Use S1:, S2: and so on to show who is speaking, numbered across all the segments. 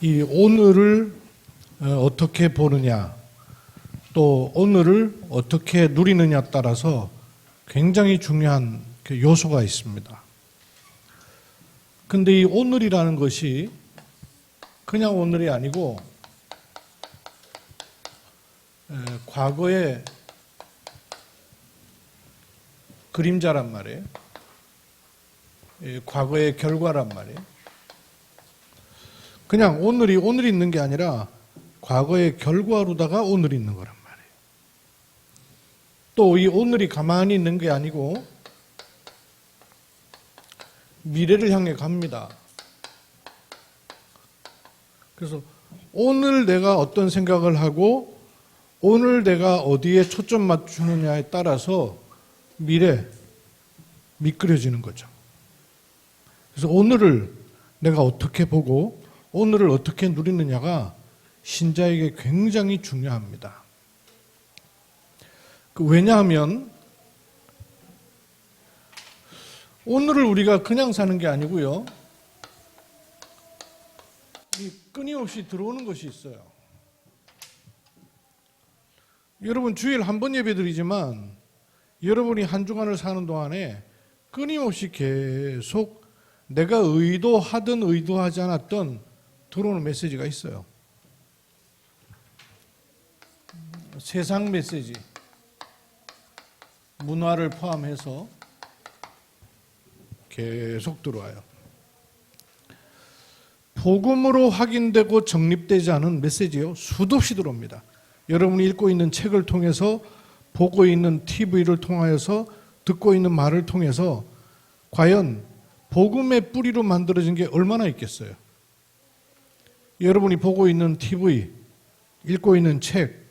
S1: 이 오늘을 어떻게 보느냐, 또 오늘을 어떻게 누리느냐 따라서 굉장히 중요한 그 요소가 있습니다. 근데 이 오늘이라는 것이 그냥 오늘이 아니고 과거의 그림자란 말이에요. 과거의 결과란 말이에요. 그냥 오늘이 있는 게 아니라 과거의 결과로다가 오늘이 있는 거란 말이에요. 또 이 오늘이 가만히 있는 게 아니고 미래를 향해 갑니다. 그래서 오늘 내가 어떤 생각을 하고 오늘 내가 어디에 초점 맞추느냐에 따라서 미래 미끄러지는 거죠. 그래서 오늘을 내가 어떻게 보고 오늘을 어떻게 누리느냐가 신자에게 굉장히 중요합니다. 왜냐하면 오늘을 우리가 그냥 사는 게 아니고요. 이 끊임없이 들어오는 것이 있어요. 여러분 주일 한 번 예배드리지만 여러분이 한 주간을 사는 동안에 끊임없이 계속 내가 의도하든 의도하지 않았든 들어오는 메시지가 있어요. 세상 메시지, 문화를 포함해서 계속 들어와요. 복음으로 확인되고 정립되지 않은 메시지요, 수도 없이 들어옵니다. 여러분이 읽고 있는 책을 통해서, 보고 있는 TV를 통하여서, 듣고 있는 말을 통해서 과연 복음의 뿌리로 만들어진 게 얼마나 있겠어요? 여러분이 보고 있는 TV, 읽고 있는 책,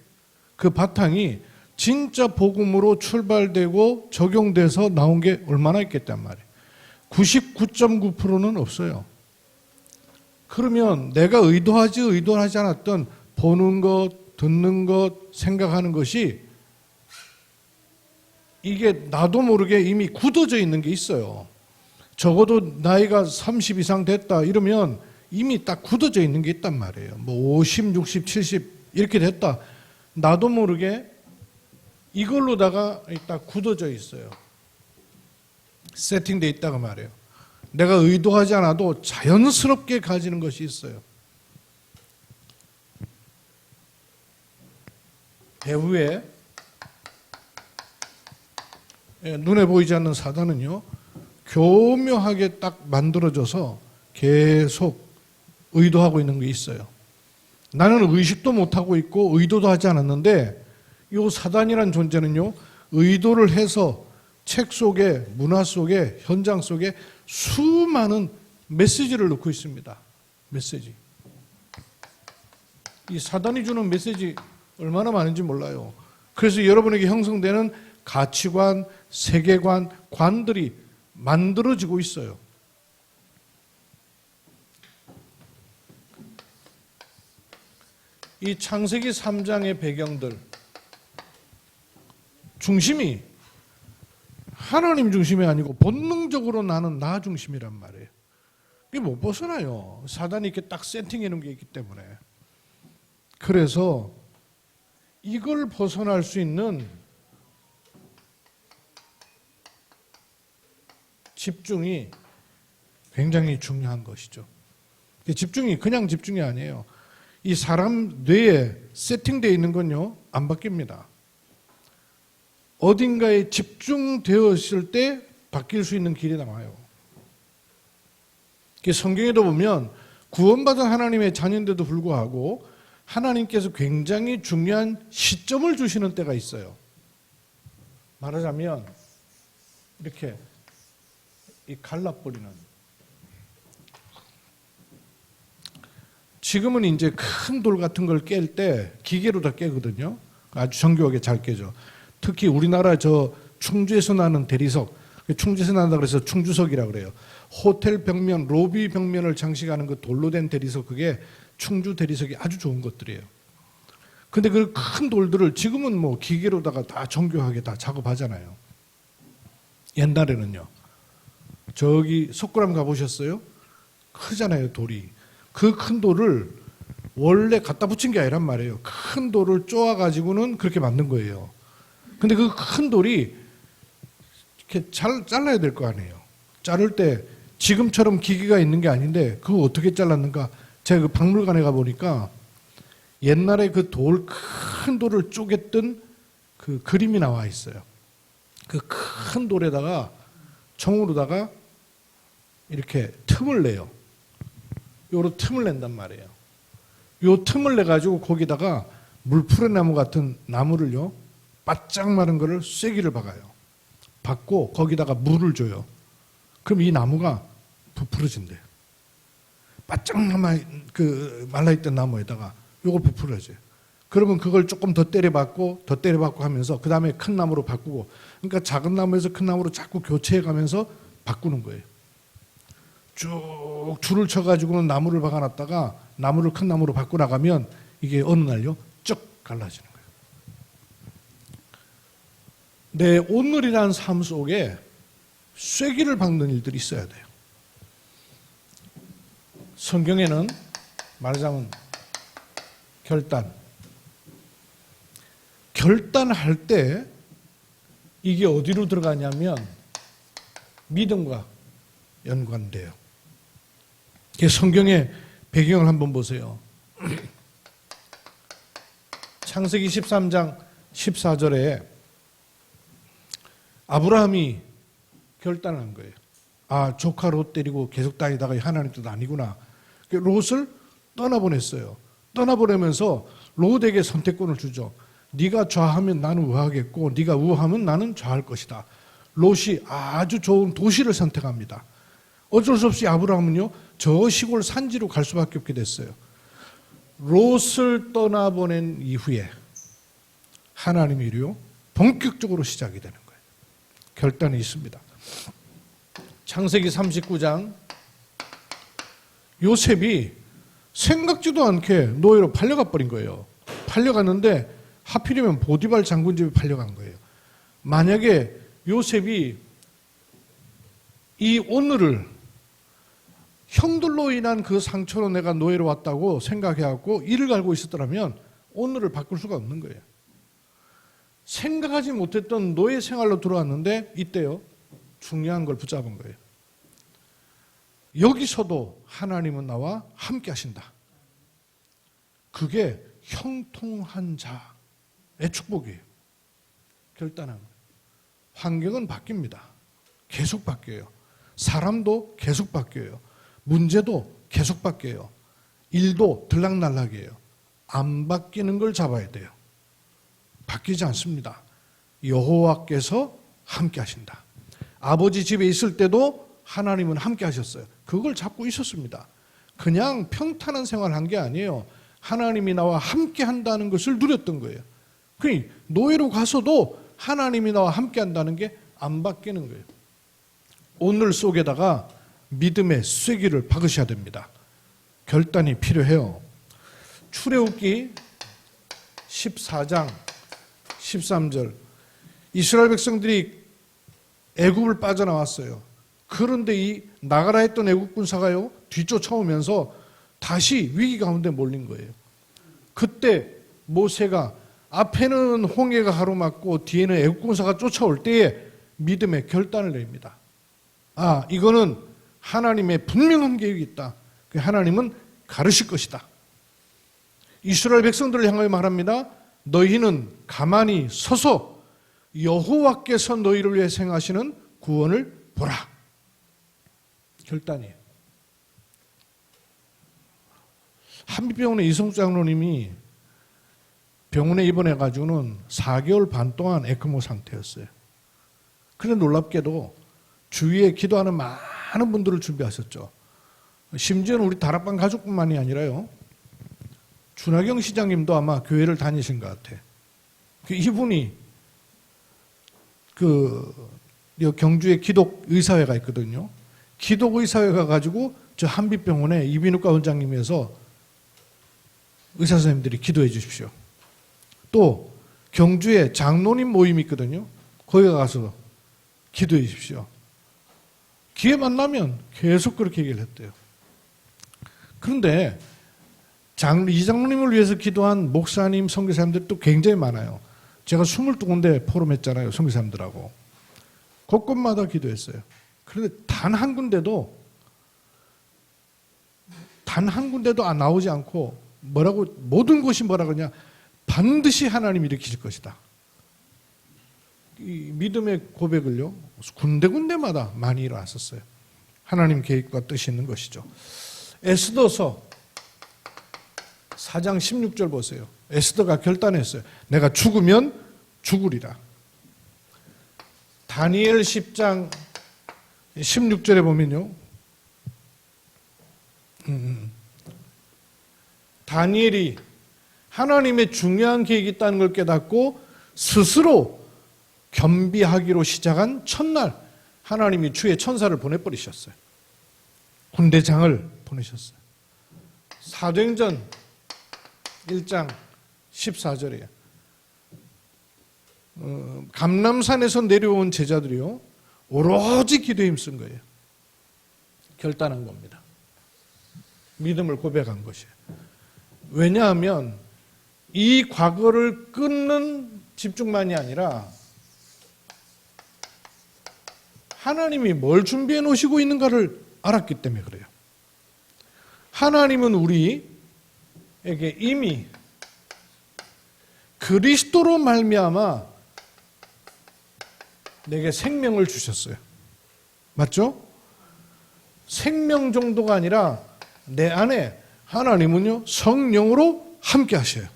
S1: 그 바탕이 진짜 복음으로 출발되고 적용돼서 나온 게 얼마나 있겠단 말이에요. 99.9%는 없어요. 그러면 내가 의도하지 않았던 보는 것, 듣는 것, 생각하는 것이 이게 나도 모르게 이미 굳어져 있는 게 있어요. 적어도 나이가 30 이상 됐다 이러면 이미 딱 굳어져 있는 게 있단 말이에요. 뭐 50, 60, 70 이렇게 됐다. 나도 모르게 이걸로다가 딱 굳어져 있어요. 세팅돼 있다고 말해요. 내가 의도하지 않아도 자연스럽게 가지는 것이 있어요. 배후에 눈에 보이지 않는 사단은요, 교묘하게 딱 만들어져서 계속 의도하고 있는 게 있어요. 나는 의식도 못하고 있고 의도도 하지 않았는데 이 사단이란 존재는요, 의도를 해서 책 속에, 문화 속에, 현장 속에 수많은 메시지를 넣고 있습니다. 메시지. 이 사단이 주는 메시지 얼마나 많은지 몰라요. 그래서 여러분에게 형성되는 가치관, 세계관, 관들이 만들어지고 있어요. 이 창세기 3장의 배경들, 중심이 하나님 중심이 아니고 본능적으로 나는 나 중심이란 말이에요. 이게 못 벗어나요. 사단이 이렇게 딱 세팅해 놓은 게 있기 때문에. 그래서 이걸 벗어날 수 있는 집중이 굉장히 중요한 것이죠. 집중이 그냥 집중이 아니에요. 이 사람 뇌에 세팅되어 있는 건요, 안 바뀝니다. 어딘가에 집중되었을 때 바뀔 수 있는 길이 나와요. 성경에도 보면 구원받은 하나님의 자녀인데도 불구하고 하나님께서 굉장히 중요한 시점을 주시는 때가 있어요. 말하자면 이렇게 이 갈라버리는. 지금은 이제 큰 돌 같은 걸 깰 때 기계로 다 깨거든요. 아주 정교하게 잘 깨죠. 특히 우리나라 저 충주에서 나는 대리석, 충주에서 난다 그래서 충주석이라고 그래요. 호텔 벽면, 로비 벽면을 장식하는 그 돌로 된 대리석, 그게 충주 대리석이 아주 좋은 것들이에요. 근데 그 큰 돌들을 지금은 뭐 기계로다가 다 정교하게 다 작업하잖아요. 옛날에는요. 저기 석굴암 가보셨어요? 크잖아요, 돌이. 그 큰 돌을 원래 갖다 붙인 게 아니란 말이에요. 큰 돌을 쪼아가지고는 그렇게 만든 거예요. 근데 그 큰 돌이 이렇게 잘라야 될 거 아니에요. 자를 때 지금처럼 기계가 있는 게 아닌데 그거 어떻게 잘랐는가? 제가 그 박물관에 가 보니까 옛날에 그 큰 돌을 쪼갰던 그 그림이 나와 있어요. 그 큰 돌에다가 정으로다가 이렇게 틈을 내요. 요로 틈을 낸단 말이에요. 요 틈을 내 가지고 거기다가 물푸레나무 같은 나무를요, 바짝 마른 거를 쐐기를 박아요. 박고 거기다가 물을 줘요. 그럼 이 나무가 부풀어진대요. 바짝 말라있던 나무에다가 요걸 부풀어져요. 그러면 그걸 조금 더 때려박고 하면서 그 다음에 큰 나무로 바꾸고, 그러니까 작은 나무에서 큰 나무로 자꾸 교체해 가면서 바꾸는 거예요. 쭉 줄을 쳐가지고는 나무를 박아놨다가 나무를 큰 나무로 바꾸고 나가면 이게 어느 날요 쭉 갈라지는 거예요. 내 오늘이라는 삶 속에 쐐기를 박는 일들이 있어야 돼요. 성경에는 말하자면 결단할 때 이게 어디로 들어가냐면 믿음과 연관돼요. 성경의 배경을 한번 보세요. 창세기 13장 14절에 아브라함이 결단을 한 거예요. 아, 조카 롯 데리고 계속 다니다가 하나님 뜻 아니구나. 롯을 떠나보냈어요. 떠나보내면서 롯에게 선택권을 주죠. 네가 좌하면 나는 우하겠고 네가 우하면 나는 좌할 것이다. 롯이 아주 좋은 도시를 선택합니다. 어쩔 수 없이 아브라함은요, 저 시골 산지로 갈 수밖에 없게 됐어요. 롯을 떠나보낸 이후에 하나님의 일이요 본격적으로 시작이 되는 거예요. 결단이 있습니다. 창세기 39장, 요셉이 생각지도 않게 노예로 팔려가 버린 거예요. 팔려갔는데 하필이면 보디발 장군 집에 팔려간 거예요. 만약에 요셉이 이 오늘을 형들로 인한 그 상처로 내가 노예로 왔다고 생각해갖고 이를 갈고 있었더라면 오늘을 바꿀 수가 없는 거예요. 생각하지 못했던 노예 생활로 들어왔는데 이때요, 중요한 걸 붙잡은 거예요. 여기서도 하나님은 나와 함께 하신다. 그게 형통한 자의 축복이에요. 결단한 거예요. 환경은 바뀝니다. 계속 바뀌어요. 사람도 계속 바뀌어요. 문제도 계속 바뀌어요. 일도 들락날락이에요. 안 바뀌는 걸 잡아야 돼요. 바뀌지 않습니다. 여호와께서 함께 하신다. 아버지 집에 있을 때도 하나님은 함께 하셨어요. 그걸 잡고 있었습니다. 그냥 평탄한 생활한 게 아니에요. 하나님이 나와 함께 한다는 것을 누렸던 거예요. 그러니 노예로 가서도 하나님이 나와 함께 한다는 게 안 바뀌는 거예요. 오늘 속에다가 믿음의 쐐기를 박으셔야 됩니다. 결단이 필요해요. 출애굽기 14장 13절, 이스라엘 백성들이 애굽을 빠져나왔어요. 그런데 이 나가라 했던 애굽 군사가요 뒤쫓아오면서 다시 위기 가운데 몰린 거예요. 그때 모세가 앞에는 홍해가 가로막고 뒤에는 애굽 군사가 쫓아올 때에 믿음의 결단을 냅니다. 아, 이거는 하나님의 분명한 계획이 있다. 하나님은 가르칠 것이다. 이스라엘 백성들을 향하여 말합니다. 너희는 가만히 서서 여호와께서 너희를 위해 행하시는 구원을 보라. 결단이에요. 한빛병원의 이성수 장로님이 병원에 입원해가지고는 4개월 반 동안 에크모 상태였어요. 그런데 놀랍게도 주위에 기도하는 많은 분들을 준비하셨죠. 심지어는 우리 다락방 가족뿐만이 아니라요, 준하경 시장님도 아마 교회를 다니신 것 같아. 이분이 경주에 기독의사회가 있거든요. 기독의사회가 가지고 저 한빛병원에 이비인후과 원장님에서 의사 선생님들이 기도해 주십시오. 또 경주에 장로님 모임이 있거든요. 거기 가서 기도해 주십시오. 기회 만나면 계속 그렇게 얘기를 했대요. 그런데 이 장로님을 위해서 기도한 목사님, 선교사님들이 또 굉장히 많아요. 제가 22군데 포럼했잖아요. 선교사님들하고. 곳곳마다 기도했어요. 그런데 단 한 군데도 나오지 않고 모든 곳이 뭐라 그러냐, 반드시 하나님이 일으키실 것이다. 이 믿음의 고백을요, 군데군데마다 많이 일어났었어요. 하나님 계획과 뜻이 있는 것이죠. 에스더서 4장 16절 보세요. 에스더가 결단했어요. 내가 죽으면 죽으리라. 다니엘 10장 16절에 보면요, 다니엘이 하나님의 중요한 계획이 있다는 걸 깨닫고 스스로 겸비하기로 시작한 첫날 하나님이 주의 천사를 보내버리셨어요. 군대장을 보내셨어요. 사도행전 1장 14절이에요. 감람산에서 내려온 제자들이요, 오로지 기도에 힘쓴 거예요. 결단한 겁니다. 믿음을 고백한 것이에요. 왜냐하면 이 과거를 끊는 집중만이 아니라 하나님이 뭘 준비해 놓으시고 있는가를 알았기 때문에 그래요. 하나님은 우리에게 이미 그리스도로 말미암아 내게 생명을 주셨어요. 맞죠? 생명 정도가 아니라 내 안에 하나님은요, 성령으로 함께 하셔요.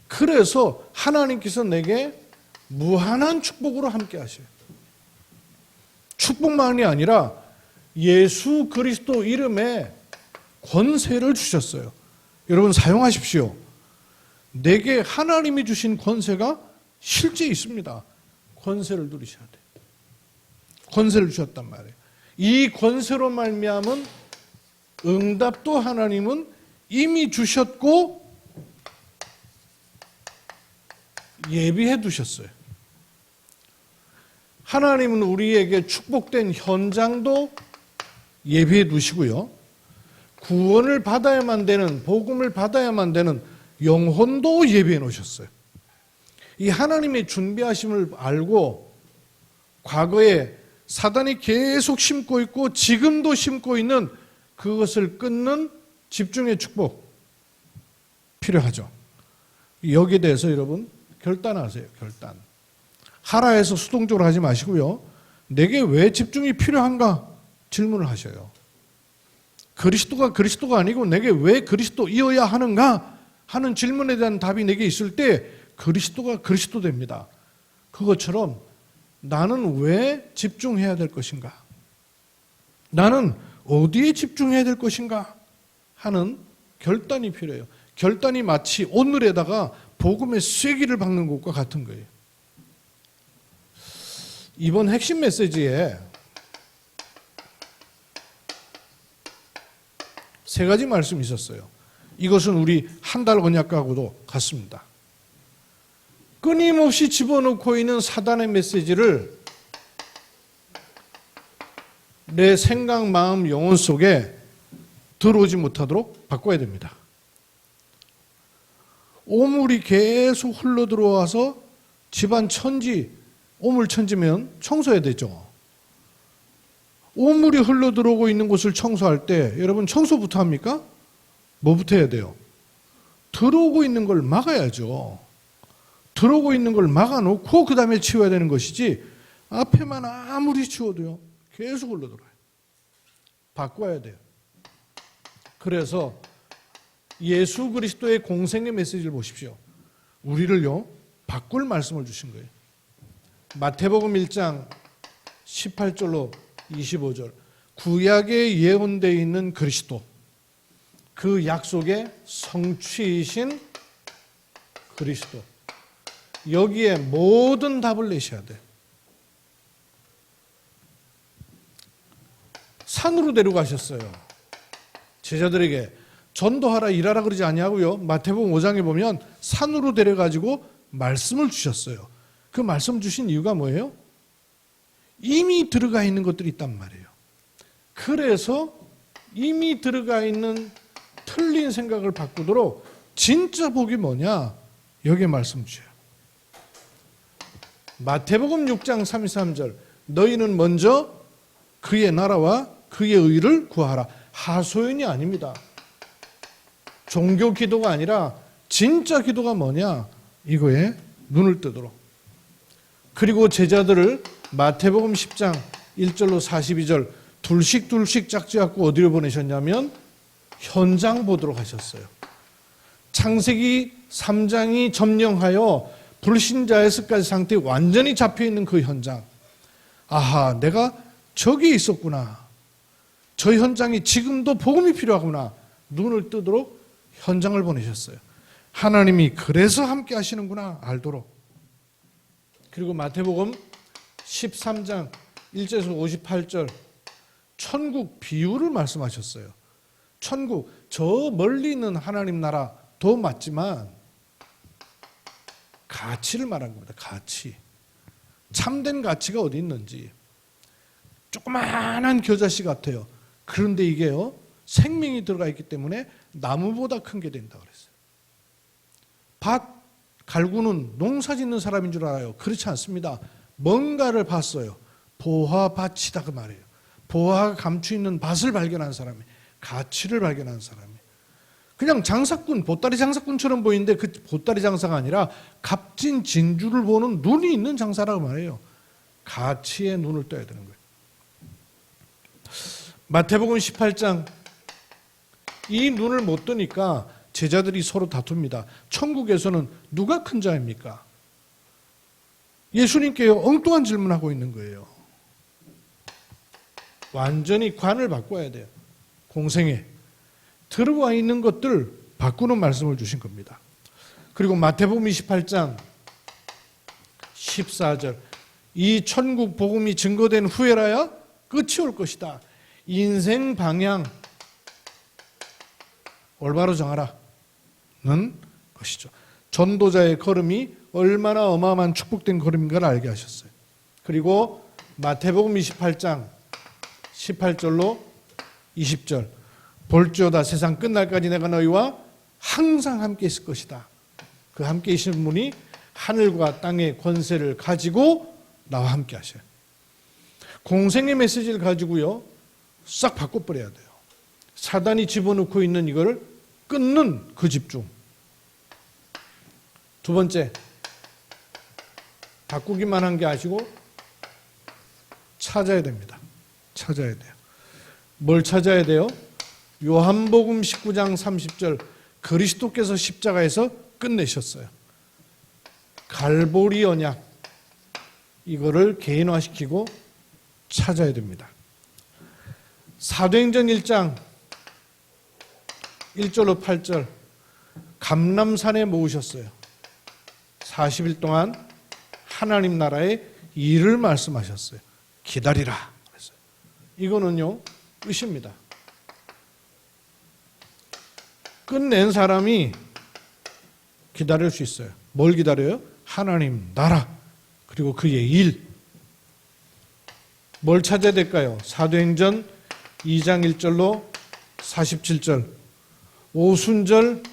S1: 그래서 하나님께서 내게 무한한 축복으로 함께 하셔요. 축복만이 아니라 예수 그리스도 이름에 권세를 주셨어요. 여러분 사용하십시오. 내게 하나님이 주신 권세가 실제 있습니다. 권세를 누리셔야 돼요. 권세를 주셨단 말이에요. 이 권세로 말미암은 응답도 하나님은 이미 주셨고 예비해 두셨어요. 하나님은 우리에게 축복된 현장도 예비해 두시고요, 구원을 받아야만 되는, 복음을 받아야만 되는 영혼도 예비해 놓으셨어요. 이 하나님의 준비하심을 알고 과거에 사단이 계속 심고 있고 지금도 심고 있는 그것을 끊는 집중의 축복 필요하죠. 여기에 대해서 여러분 결단하세요. 결단. 하라 해서 수동적으로 하지 마시고요, 내게 왜 집중이 필요한가 질문을 하셔요. 그리스도가 아니고 내게 왜 그리스도이어야 하는가 하는 질문에 대한 답이 내게 있을 때 그리스도가 그리스도 됩니다. 그것처럼 나는 왜 집중해야 될 것인가? 나는 어디에 집중해야 될 것인가? 하는 결단이 필요해요. 결단이 마치 오늘에다가 복음의 쐐기를 박는 것과 같은 거예요. 이번 핵심 메시지에 세 가지 말씀이 있었어요. 이것은 우리 한 달 언약과고도 같습니다. 끊임없이 집어넣고 있는 사단의 메시지를 내 생각, 마음, 영혼 속에 들어오지 못하도록 바꿔야 됩니다. 오물이 계속 흘러 들어와서 집안 천지, 오물천지면 청소해야 되죠. 오물이 흘러 들어오고 있는 곳을 청소할 때 여러분 청소부터 합니까? 뭐부터 해야 돼요? 들어오고 있는 걸 막아야죠. 들어오고 있는 걸 막아놓고 그 다음에 치워야 되는 것이지 앞에만 아무리 치워도요 계속 흘러 들어와요. 바꿔야 돼요. 그래서 예수 그리스도의 공생의 메시지를 보십시오. 우리를요 바꿀 말씀을 주신 거예요. 마태복음 1장 18절로 25절, 구약에 예언되어 있는 그리스도, 그 약속의 성취이신 그리스도, 여기에 모든 답을 내셔야 돼요. 산으로 데려가셨어요. 제자들에게 전도하라 일하라 그러지 아니하고요, 마태복음 5장에 보면 산으로 데려가지고 말씀을 주셨어요. 그 말씀 주신 이유가 뭐예요? 이미 들어가 있는 것들이 있단 말이에요. 그래서 이미 들어가 있는 틀린 생각을 바꾸도록 진짜 복이 뭐냐? 여기에 말씀 주셔요. 마태복음 6장 33절 너희는 먼저 그의 나라와 그의 의를 구하라. 하소연이 아닙니다. 종교 기도가 아니라 진짜 기도가 뭐냐? 이거에 눈을 뜨도록. 그리고 제자들을 마태복음 10장 1절로 42절 둘씩 짝지갖고 어디로 보내셨냐면 현장 보도록 하셨어요. 창세기 3장이 점령하여 불신자의 습관 상태에 완전히 잡혀있는 그 현장. 아하, 내가 저기 있었구나. 저 현장이 지금도 복음이 필요하구나. 눈을 뜨도록 현장을 보내셨어요. 하나님이 그래서 함께 하시는구나 알도록. 그리고 마태복음 13장 1절에서 58절 천국 비유를 말씀하셨어요. 천국, 저 멀리 있는 하나님 나라도 맞지만 가치를 말한 겁니다. 가치. 참된 가치가 어디 있는지. 조그마한 겨자씨 같아요. 그런데 이게요, 생명이 들어가 있기 때문에 나무보다 큰 게 된다 그랬어요. 밭 갈구는 농사 짓는 사람인 줄 알아요. 그렇지 않습니다. 뭔가를 봤어요. 보화밭이다 그 말이에요. 보화가 감추 있는 밭을 발견한 사람이, 가치를 발견한 사람이. 그냥 장사꾼, 보따리 장사꾼처럼 보이는데 그 보따리 장사가 아니라 값진 진주를 보는 눈이 있는 장사라고 말해요. 가치에 눈을 떠야 되는 거예요. 마태복음 18장 이 눈을 못 뜨니까 제자들이 서로 다툽니다. 천국에서는 누가 큰 자입니까? 예수님께 엉뚱한 질문하고 있는 거예요. 완전히 관을 바꿔야 돼요. 공생에 들어와 있는 것들 바꾸는 말씀을 주신 겁니다. 그리고 마태복음 28장 14절 이 천국 복음이 증거된 후에라야 끝이 올 것이다. 인생 방향 올바로 정하라는 것이죠. 전도자의 걸음이 얼마나 어마어마한 축복된 걸음인가를 알게 하셨어요. 그리고 마태복음 28장 18절로 20절 볼지어다 세상 끝날까지 내가 너희와 항상 함께 있을 것이다. 그 함께 계시는 분이 하늘과 땅의 권세를 가지고 나와 함께 하셔요. 공생의 메시지를 가지고요 싹 바꿔버려야 돼요. 사단이 집어넣고 있는 이걸 끊는 그 집중. 두 번째, 바꾸기만 한 게 아니고 찾아야 됩니다. 찾아야 돼요. 뭘 찾아야 돼요? 요한복음 19장 30절 그리스도께서 십자가에서 끝내셨어요. 갈보리 언약 이거를 개인화시키고 찾아야 됩니다. 사도행전 1장 1절로 8절 감람산에 모으셨어요. 40일 동안 하나님 나라의 일을 말씀하셨어요. 기다리라 그랬어요. 이거는요 의십니다. 끝낸 사람이 기다릴 수 있어요. 뭘 기다려요? 하나님 나라 그리고 그의 일. 뭘 찾아야 될까요? 사도행전 2장 1절로 47절 오순절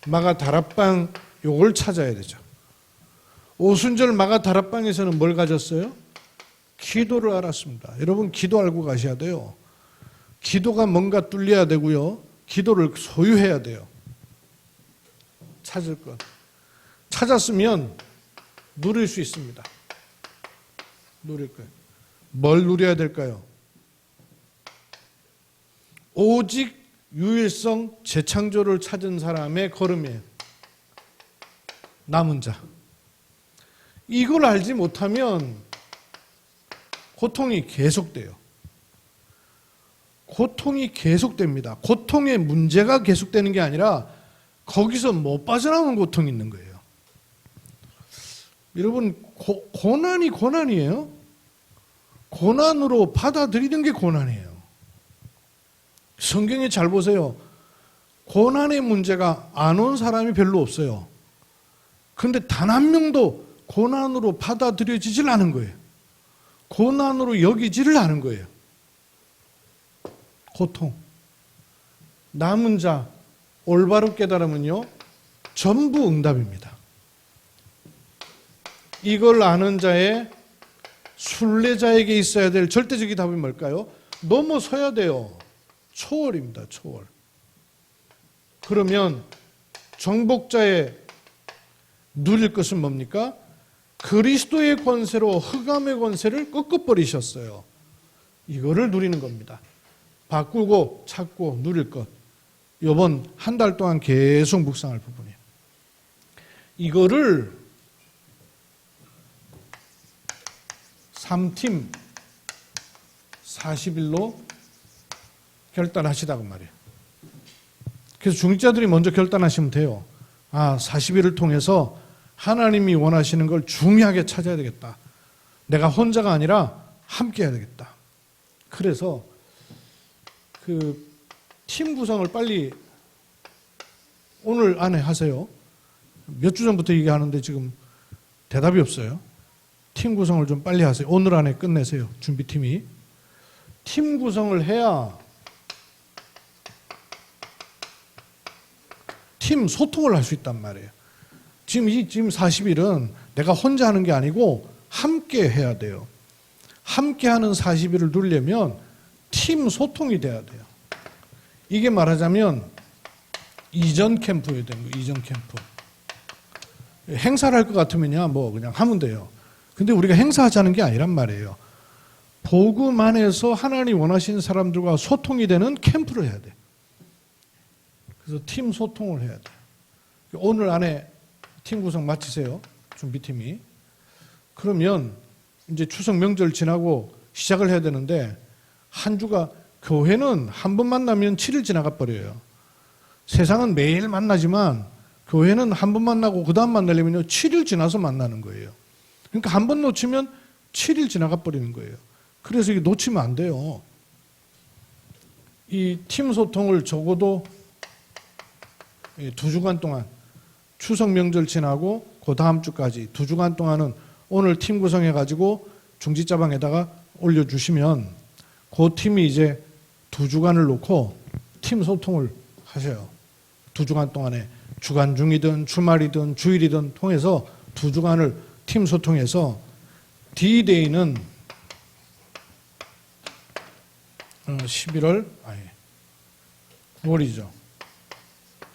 S1: 마가 다락방 요걸 찾아야 되죠. 오순절 마가 다락방에서는 뭘 가졌어요? 기도를 알았습니다. 여러분 기도 알고 가셔야 돼요. 기도가 뭔가 뚫려야 되고요. 기도를 소유해야 돼요. 찾을 것. 찾았으면 누릴 수 있습니다. 누릴 거예요. 뭘 누려야 될까요? 오직 유일성 재창조를 찾은 사람의 걸음이에요. 남은 자. 이걸 알지 못하면 고통이 계속돼요. 고통이 계속됩니다. 고통의 문제가 계속되는 게 아니라 거기서 못 빠져나오는 고통이 있는 거예요. 여러분 고난이 고난이에요. 고난으로 받아들이는 게 고난이에요. 성경에 잘 보세요. 고난의 문제가 안 온 사람이 별로 없어요. 그런데 단 한 명도 고난으로 받아들여지질 않은 거예요. 고난으로 여기지를 않은 거예요. 소통. 남은 자, 올바로 깨달으면요, 전부 응답입니다. 이걸 아는 자의 순례자에게 있어야 될 절대적인 답이 뭘까요? 넘어서야 돼요. 초월입니다. 초월. 그러면 정복자의 누릴 것은 뭡니까? 그리스도의 권세로 흑암의 권세를 꺾어버리셨어요. 이거를 누리는 겁니다. 바꾸고 찾고 누릴 것. 이번 한 달 동안 계속 묵상할 부분이에요. 이거를 3팀 40일로 결단하시다고 말이에요. 그래서 중직자들이 먼저 결단하시면 돼요. 40일을 통해서 하나님이 원하시는 걸 중요하게 찾아야 되겠다. 내가 혼자가 아니라 함께 해야 되겠다. 그래서 그 팀 구성을 빨리 오늘 안에 하세요. 몇 주 전부터 얘기하는데 지금 대답이 없어요. 팀 구성을 좀 빨리 하세요. 오늘 안에 끝내세요. 준비팀이. 팀 구성을 해야 팀 소통을 할 수 있단 말이에요. 지금 40일은 내가 혼자 하는 게 아니고 함께 해야 돼요. 함께 하는 40일을 누리려면 팀 소통이 돼야 돼요. 이게 말하자면 이전 캠프여야 되는 거예요. 이전 캠프. 행사를 할 것 같으면야 뭐 그냥 하면 돼요. 근데 우리가 행사하자는 게 아니란 말이에요. 복음 안에서 하나님 원하시는 사람들과 소통이 되는 캠프를 해야 돼. 그래서 팀 소통을 해야 돼요. 오늘 안에 팀 구성 마치세요. 준비팀이. 그러면 이제 추석 명절 지나고 시작을 해야 되는데 한 주가 교회는 한 번 만나면 7일 지나가 버려요. 세상은 매일 만나지만 교회는 한 번 만나고 그 다음 만나려면요 7일 지나서 만나는 거예요. 그러니까 한 번 놓치면 7일 지나가 버리는 거예요. 그래서 이게 놓치면 안 돼요. 이 팀 소통을 적어도 2주간 동안 추석 명절 지나고 그 다음 주까지 2주간 동안은 오늘 팀 구성해가지고 중직자방에다가 올려주시면 그 팀이 이제 2주간을 놓고 팀 소통을 하셔요. 2주간 동안에 주간 중이든 주말이든 주일이든 통해서 2주간을 팀 소통해서 D-Day는 9월이죠.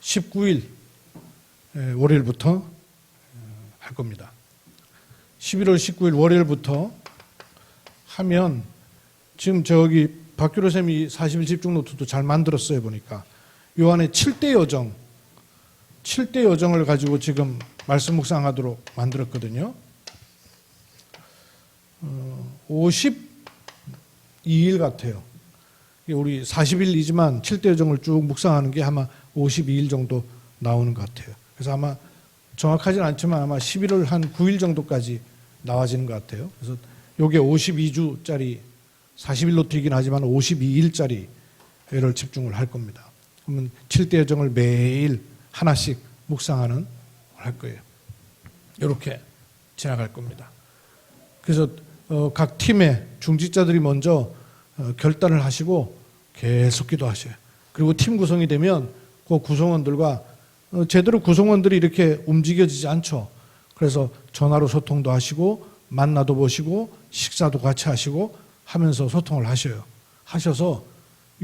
S1: 19일 월요일부터 할 겁니다. 11월 19일 월요일부터 하면 지금 저기 박규로 쌤이 40일 집중 노트도 잘 만들었어요. 보니까 요 안에 7대 여정을 가지고 지금 말씀 묵상하도록 만들었거든요. 52일 같아요. 우리 40일이지만 7대 여정을 쭉 묵상하는 게 아마 52일 정도 나오는 것 같아요. 그래서 아마 정확하지는 않지만 아마 11월 한 9일 정도까지 나와지는 것 같아요. 그래서 요게 52주짜리 40일 노트이긴 하지만 52일짜리를 집중을 할 겁니다. 그러면 7대 여정을 매일 하나씩 묵상하는 할 거예요. 이렇게 지나갈 겁니다. 그래서 각 팀의 중직자들이 먼저 결단을 하시고 계속 기도하셔요. 그리고 팀 구성이 되면 그 구성원들과 제대로 구성원들이 이렇게 움직여지지 않죠. 그래서 전화로 소통도 하시고 만나도 보시고 식사도 같이 하시고 하면서 소통을 하셔요. 하셔서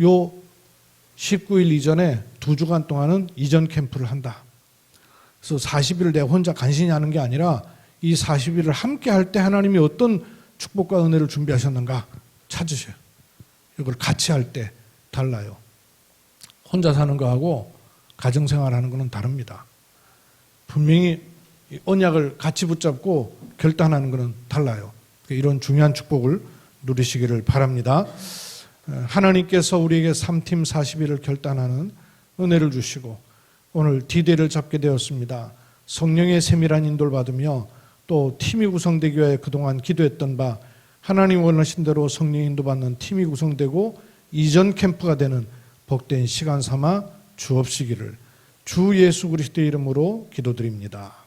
S1: 요 19일 이전에 2주간 동안은 이전 캠프를 한다. 그래서 40일을 내가 혼자 간신히 하는 게 아니라 이 40일을 함께 할 때 하나님이 어떤 축복과 은혜를 준비하셨는가 찾으셔요. 이걸 같이 할 때 달라요. 혼자 사는 거하고 가정생활하는 거는 다릅니다. 분명히 언약을 같이 붙잡고 결단하는 거는 달라요. 이런 중요한 축복을 누리시기를 바랍니다. 하나님께서 우리에게 3팀 40일을 결단하는 은혜를 주시고 오늘 D-Day를 잡게 되었습니다. 성령의 세밀한 인도를 받으며 또 팀이 구성되기 위해 그동안 기도했던 바 하나님 원하신 대로 성령 인도받는 팀이 구성되고 이전 캠프가 되는 복된 시간 삼아 주옵시기를 주 예수 그리스도의 이름으로 기도드립니다.